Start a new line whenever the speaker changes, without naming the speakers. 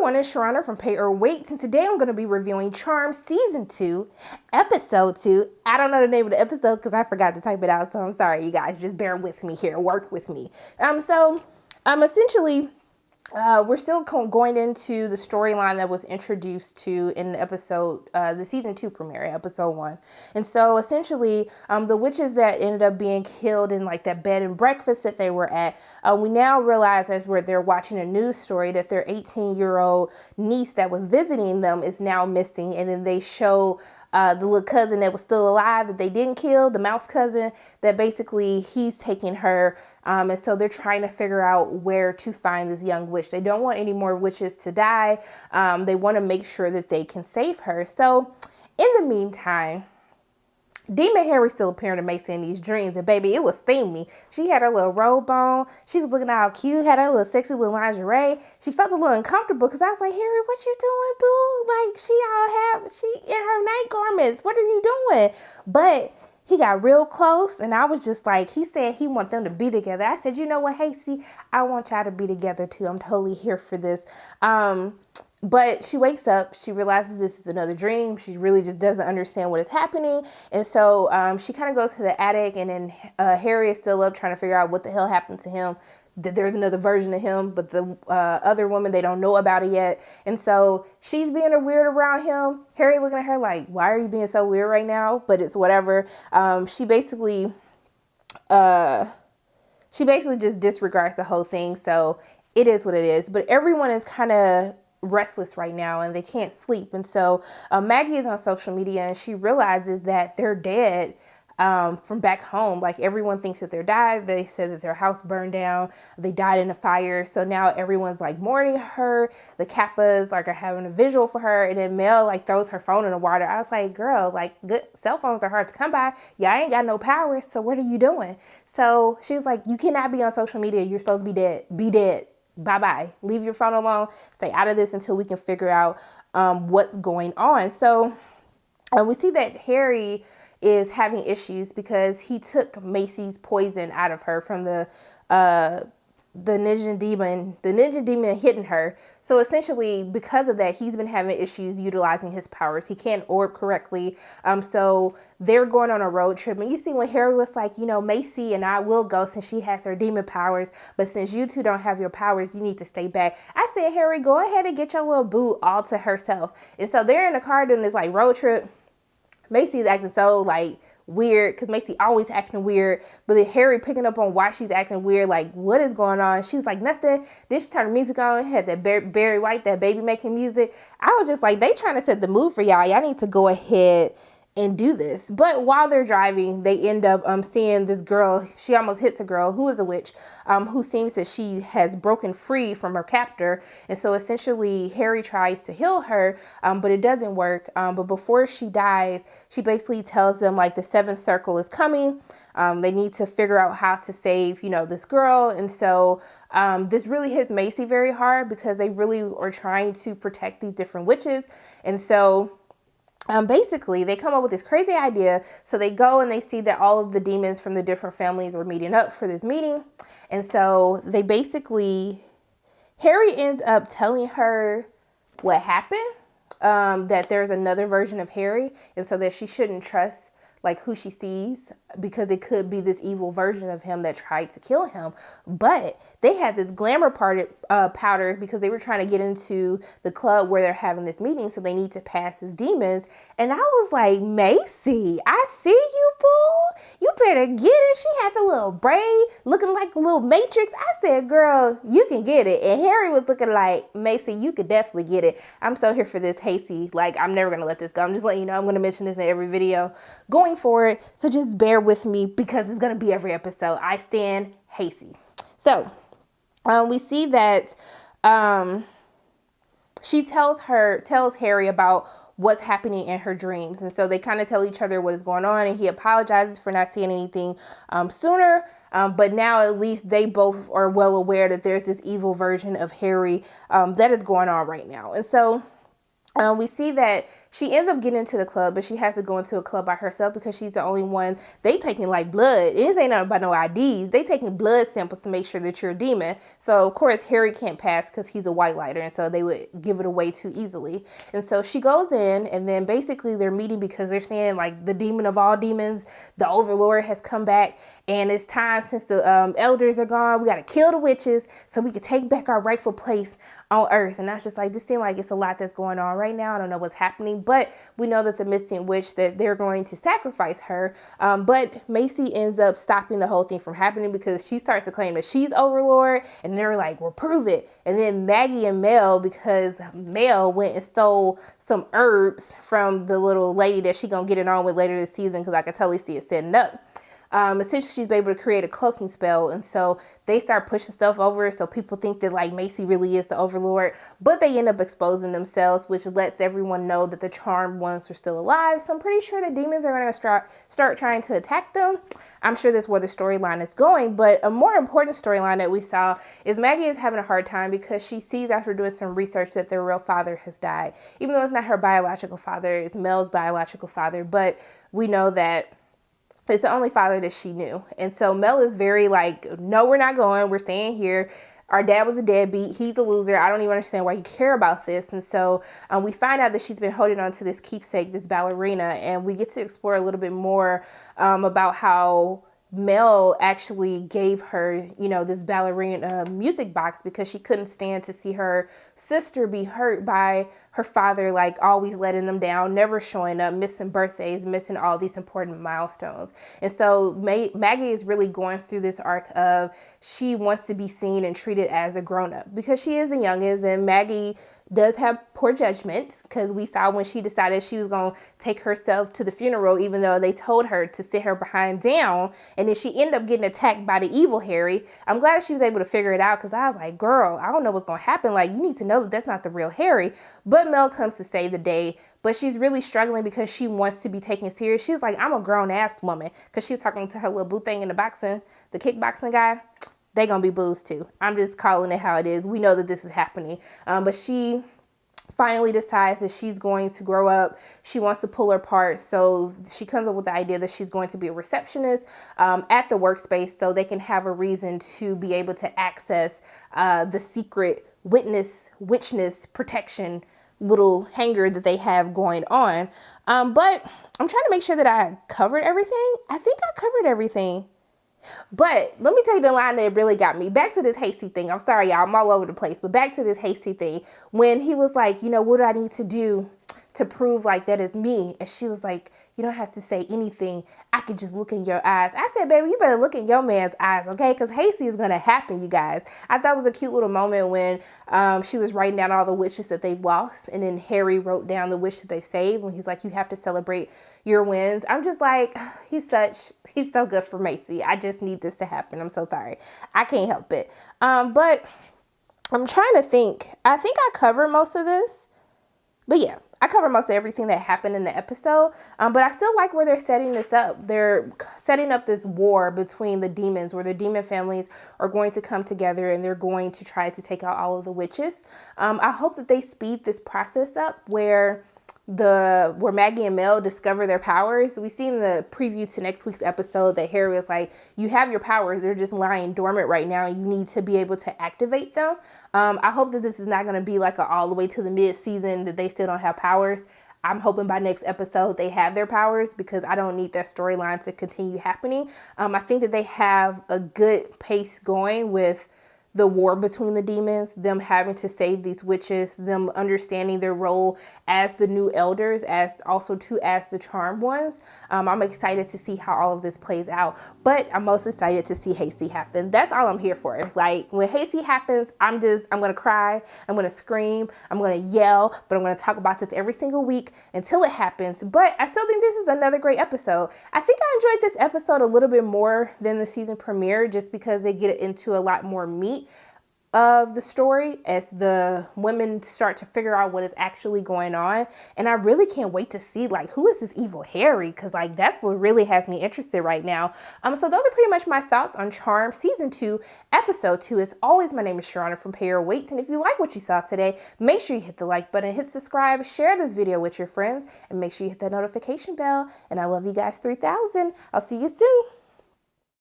everyone, it's Sharana from Pay or Wait, and today I'm going to be reviewing Charmed Season 2, Episode 2. I don't know the name of the episode because I forgot to type it out, so I'm sorry, you guys. Just bear with me here. Work with me. Essentially, we're still going into the storyline that was introduced to in the episode, the season 2 premiere, episode 1. And so essentially, the witches that ended up being killed in like that bed and breakfast that they were at, we now realize as they're watching a news story that their 18-year-old niece that was visiting them is now missing. And then they show the little cousin that was still alive that they didn't kill, the mouse cousin, that basically he's taking her. And so they're trying to figure out where to find this young witch. They don't want any more witches to die. They want to make sure that they can save her. So in the meantime, Demon Harry still appearing to Macy in these dreams. And baby, it was steamy. She had her little robe on. She was looking all cute, had her little sexy little lingerie. She felt a little uncomfortable because I was like, Harry, what you doing, boo? Like, she in her night garments. What are you doing? But he got real close, and I was just like, he said he want them to be together. I said, you know what, Hasty, I want y'all to be together too. I'm totally here for this. But she wakes up, she realizes this is another dream. She really just doesn't understand what is happening. And so she kind of goes to the attic, and then Harry is still up trying to figure out what the hell happened to him. That there's another version of him, but the other woman, they don't know about it yet. And so she's being a weird around him. Harry looking at her like, why are you being so weird right now? But it's whatever. She basically just disregards the whole thing. So it is what it is. But everyone is kind of restless right now and they can't sleep. And so Maggie is on social media and she realizes that they're dead. From back home, like everyone thinks that they're died. They said that their house burned down. They died in a fire. So now everyone's like mourning her. The Kappas like are having a visual for her. And then Mel like throws her phone in the water. I was like, girl, like good cell phones are hard to come by. Y'all ain't got no power. So what are you doing? So she's like, you cannot be on social media. You're supposed to be dead. Be dead. Bye-bye. Leave your phone alone. Stay out of this until we can figure out what's going on. So we see that Harry is having issues because he took Macy's poison out of her from the ninja demon hitting her. So essentially because of that, he's been having issues utilizing his powers. He can't orb correctly. So they're going on a road trip. And you see when Harry was like, you know, Macy and I will go since she has her demon powers. But since you two don't have your powers, you need to stay back. I said, Harry, go ahead and get your little boo all to herself. And so they're in the car doing this like road trip. Macy's acting so like weird because Macy always acting weird, but then Harry picking up on why she's acting weird, like what is going on. She's like nothing. Then she turned the music on, had that Barry White, that baby making music. I was just like, they trying to set the mood for y'all. Y'all need to go ahead and do this. But while they're driving, they end up seeing this girl. She almost hits a girl who is a witch, who seems that she has broken free from her captor. And so essentially Harry tries to heal her, but it doesn't work. But before she dies, she basically tells them like the seventh circle is coming. They need to figure out how to save, you know, this girl. And so this really hits Macy very hard because they really are trying to protect these different witches. And so basically they come up with this crazy idea. So they go and they see that all of the demons from the different families are meeting up for this meeting. And so they basically, Harry ends up telling her what happened, that there's another version of Harry. And so that she shouldn't trust like who she sees because it could be this evil version of him that tried to kill him. But they had this glamour powder because they were trying to get into the club where they're having this meeting. So they need to pass as demons. And I was like, Macy, I see you, boo. You better get it. She had the little braid looking like a little matrix. I said, girl, you can get it. And Harry was looking like, Macy, you could definitely get it. I'm so here for this, Hasty. Like, I'm never going to let this go. I'm just letting you know, I'm going to mention this in every video going forward. So just bear with me because it's going to be every episode. I stand Hasty. So we see that she tells Harry about what's happening in her dreams. And so they kind of tell each other what is going on, and he apologizes for not seeing anything sooner. But now at least they both are well aware that there's this evil version of Harry that is going on right now. And so we see that She ends up getting into the club, but she has to go into a club by herself because she's the only one. They taking like blood. It ain't nothing about no IDs. They taking blood samples to make sure that you're a demon. So of course Harry can't pass because he's a white lighter, and so they would give it away too easily. And so she goes in, and then basically they're meeting because they're saying like the demon of all demons, the Overlord, has come back, and it's time, since the elders are gone, we got to kill the witches so we can take back our rightful place on Earth. And that's just like, this seems like it's a lot that's going on right now. I don't know what's happening, but we know that the missing witch, that they're going to sacrifice her. But Macy ends up stopping the whole thing from happening because she starts to claim that she's Overlord, and they're like, well, prove it. And then Maggie and Mel, because Mel went and stole some herbs from the little lady that she gonna get it on with later this season, because I could totally see it setting up. Essentially, she's able to create a cloaking spell, and so they start pushing stuff over, so people think that like Macy really is the Overlord, but they end up exposing themselves, which lets everyone know that the charmed ones are still alive. So I'm pretty sure the demons are going to start trying to attack them. I'm sure that's where the storyline is going, but a more important storyline that we saw is Maggie is having a hard time because she sees, after doing some research, that their real father has died, even though it's not her biological father, it's Mel's biological father, but we know that it's the only father that she knew. And so Mel is very like, no, we're not going. We're staying here. Our dad was a deadbeat. He's a loser. I don't even understand why you care about this. And so we find out that she's been holding on to this keepsake, this ballerina, and we get to explore a little bit more about how Mel actually gave her, this ballerina music box because she couldn't stand to see her sister be hurt by her father, like always letting them down, never showing up, missing birthdays, missing all these important milestones. And so Maggie is really going through this arc of she wants to be seen and treated as a grown-up because she is the youngest, and Maggie does have poor judgment because we saw when she decided she was going to take herself to the funeral, even though they told her to sit her behind down, and then she ended up getting attacked by the evil Harry. I'm glad she was able to figure it out because I was like, girl, I don't know what's going to happen. Like, you need to know that that's not the real Harry. But Mel comes to save the day, but she's really struggling because she wants to be taken serious. She's like, I'm a grown ass woman, because she was talking to her little boo thing in the kickboxing guy. They gonna be boos too. I'm just calling it how it is. We know that this is happening. But she finally decides that she's going to grow up. She wants to pull her part. So she comes up with the idea that she's going to be a receptionist at the workspace so they can have a reason to be able to access the secret witchness protection little hangar that they have going on. But I'm trying to make sure that I covered everything. I think I covered everything. But let me tell you the line that really got me. Back to this hasty thing. I'm sorry, y'all. I'm all over the place. But back to this hasty thing. When he was like, what do I need to do to prove like that is me? And she was like, you don't have to say anything. I could just look in your eyes. I said, baby, you better look in your man's eyes, okay? Because hasty is going to happen, you guys. I thought it was a cute little moment when she was writing down all the wishes that they've lost. And then Harry wrote down the wish that they saved. When he's like, you have to celebrate your wins. I'm just like, he's so good for Macy. I just need this to happen. I'm so sorry. I can't help it. But I'm trying to think. I think I covered most of this. But yeah, I covered most of everything that happened in the episode. But I still like where they're setting this up. They're setting up this war between the demons, where the demon families are going to come together and they're going to try to take out all of the witches. I hope that they speed this process up where Maggie and Mel discover their powers. We see in the preview to next week's episode that Harry was like, you have your powers, they're just lying dormant right now, and you need to be able to activate them. I hope that this is not going to be like all the way to the mid-season that they still don't have powers. I'm hoping by next episode they have their powers, because I don't need that storyline to continue happening. I think that they have a good pace going with the war between the demons, them having to save these witches, them understanding their role as the new elders, as the charmed ones. I'm excited to see how all of this plays out, but I'm most excited to see Hasty happen. That's all I'm here for. Like, when Hasty happens, I'm gonna cry, I'm gonna scream, I'm gonna yell, but I'm gonna talk about this every single week until it happens. But I still think this is another great episode. I think I enjoyed this episode a little bit more than the season premiere, just because they get into a lot more meat. of the story as the women start to figure out what is actually going on. And I really can't wait to see like who is this evil Harry, because like that's what really has me interested right now. So those are pretty much my thoughts on Charmed season 2 episode 2. As always, my name is Sharona from Pay Your Weights, and if you like what you saw today, make sure you hit the like button, hit subscribe, share this video with your friends, and make sure you hit that notification bell. And I love you guys 3000. I'll see you soon.